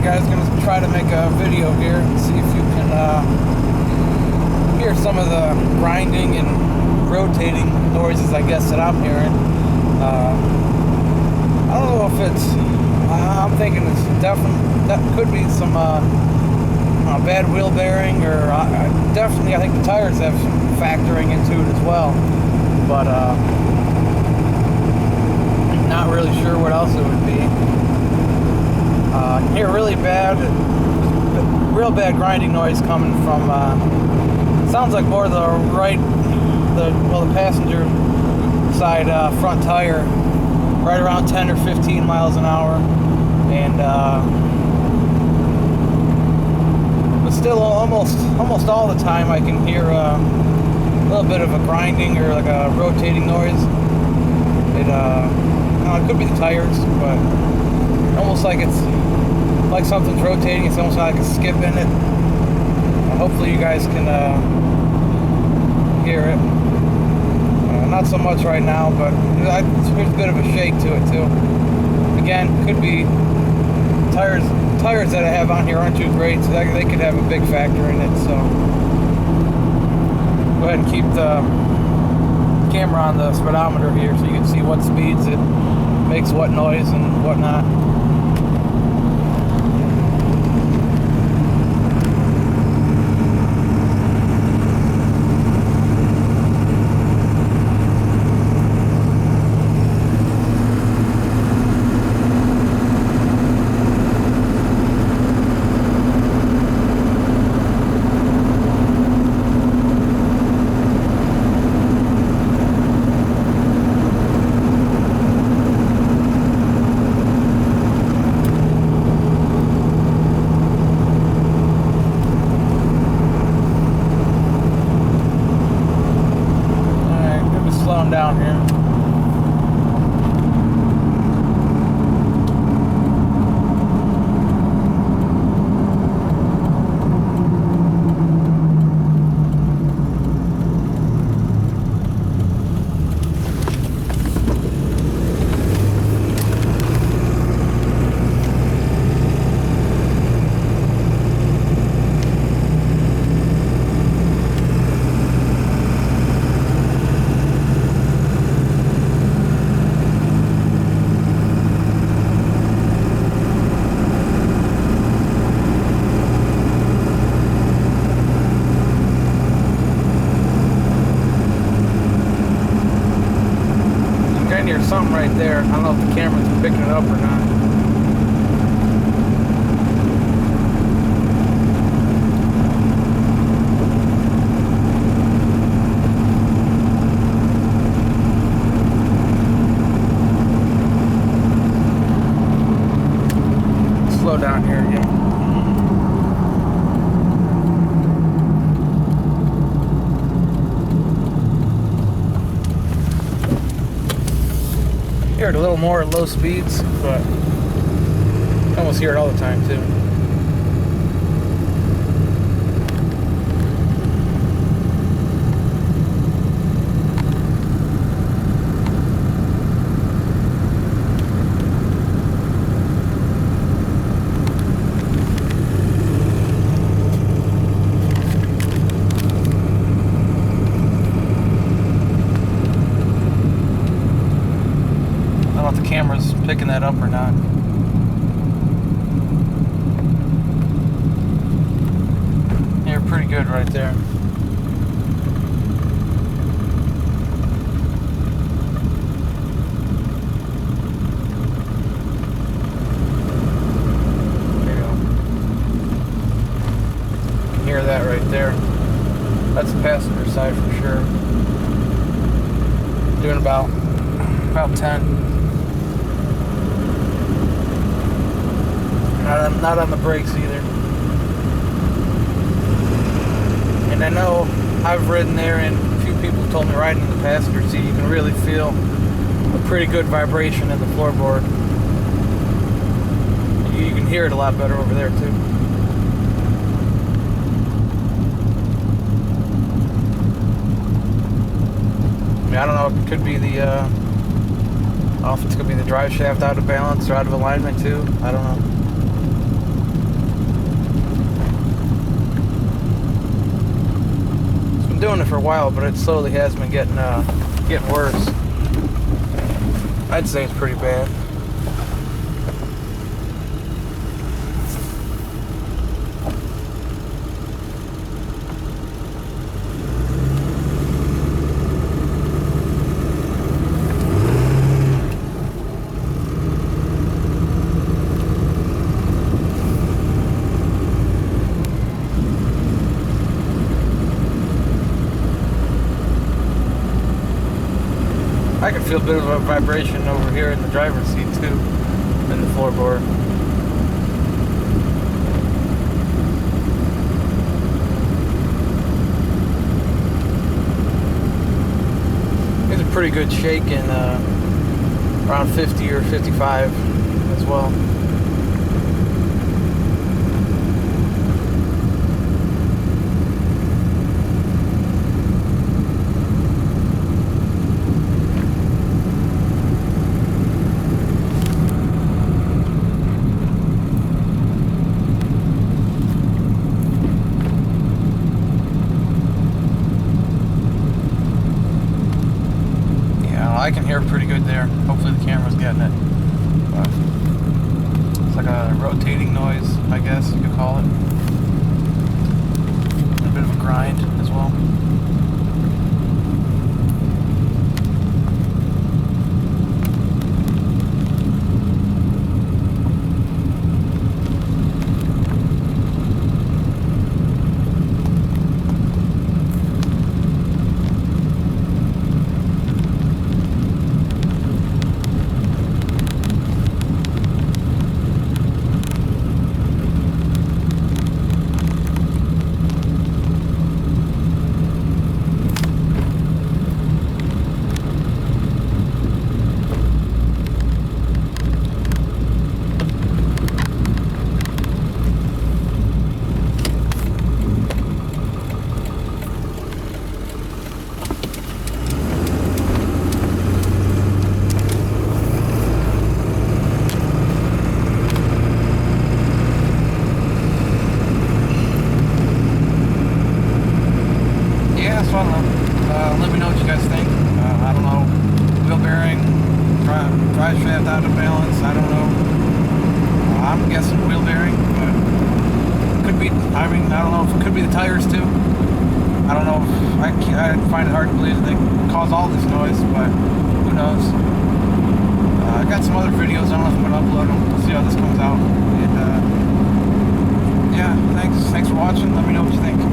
Alright guys, gonna try to make a video here and see if you can hear some of the grinding and rotating noises, I guess, that I'm hearing. I don't know if it's, I'm thinking it's definitely, that could be some bad wheel bearing, or definitely I think the tires have some factoring into it as well, but not really sure what else it would be. I can hear real bad grinding noise coming from, sounds like more the right, the passenger side front tire, right around 10 or 15 miles an hour, and but still almost all the time I can hear a little bit of a grinding or like a rotating noise. It could be the tires, but almost like it's like something's rotating. It's almost like a skip in it. Hopefully you guys can hear it. Not so much right now, but there's a bit of a shake to it too. Again, could be tires that I have on here aren't too great, so they could have a big factor in it. So go ahead and keep the camera on the speedometer here so you can see what speeds it makes what noise and whatnot. Down here. Hear something right there. I don't know if the camera's picking it up or not. Slow down here again. Hear it a little more at low speeds, but I almost hear it all the time too. I don't know if the camera's picking that up or not. You're pretty good right there. There you go. You can hear that right there. That's the passenger side for sure. Doing about 10. Not on the brakes either. And I know I've ridden there, and a few people told me riding in the passenger seat, you can really feel a pretty good vibration in the floorboard. You can hear it a lot better over there too. I mean, I don't know, it could be the I don't know if it's going to be the drive shaft out of balance or out of alignment too. I don't know. for a while, but it slowly has been getting worse. I'd say it's pretty bad. I can feel a bit of a vibration over here in the driver's seat too, in the floorboard. It's a pretty good shake in around 50 or 55 as well. I can hear pretty good there. Hopefully the camera's getting it. But it's like a rotating noise, I guess you could call it. A bit of a grind as well. Let me know what you guys think. I don't know. Wheel bearing, drive shaft out of balance. I don't know. I'm guessing wheel bearing, but it could be. I mean, I don't know if it could be the tires too. I don't know. I find it hard to believe that they cause all this noise, but who knows? I got some other videos. I don't know if I'm gonna upload them. We'll see how this comes out. And yeah, thanks for watching. Let me know what you think.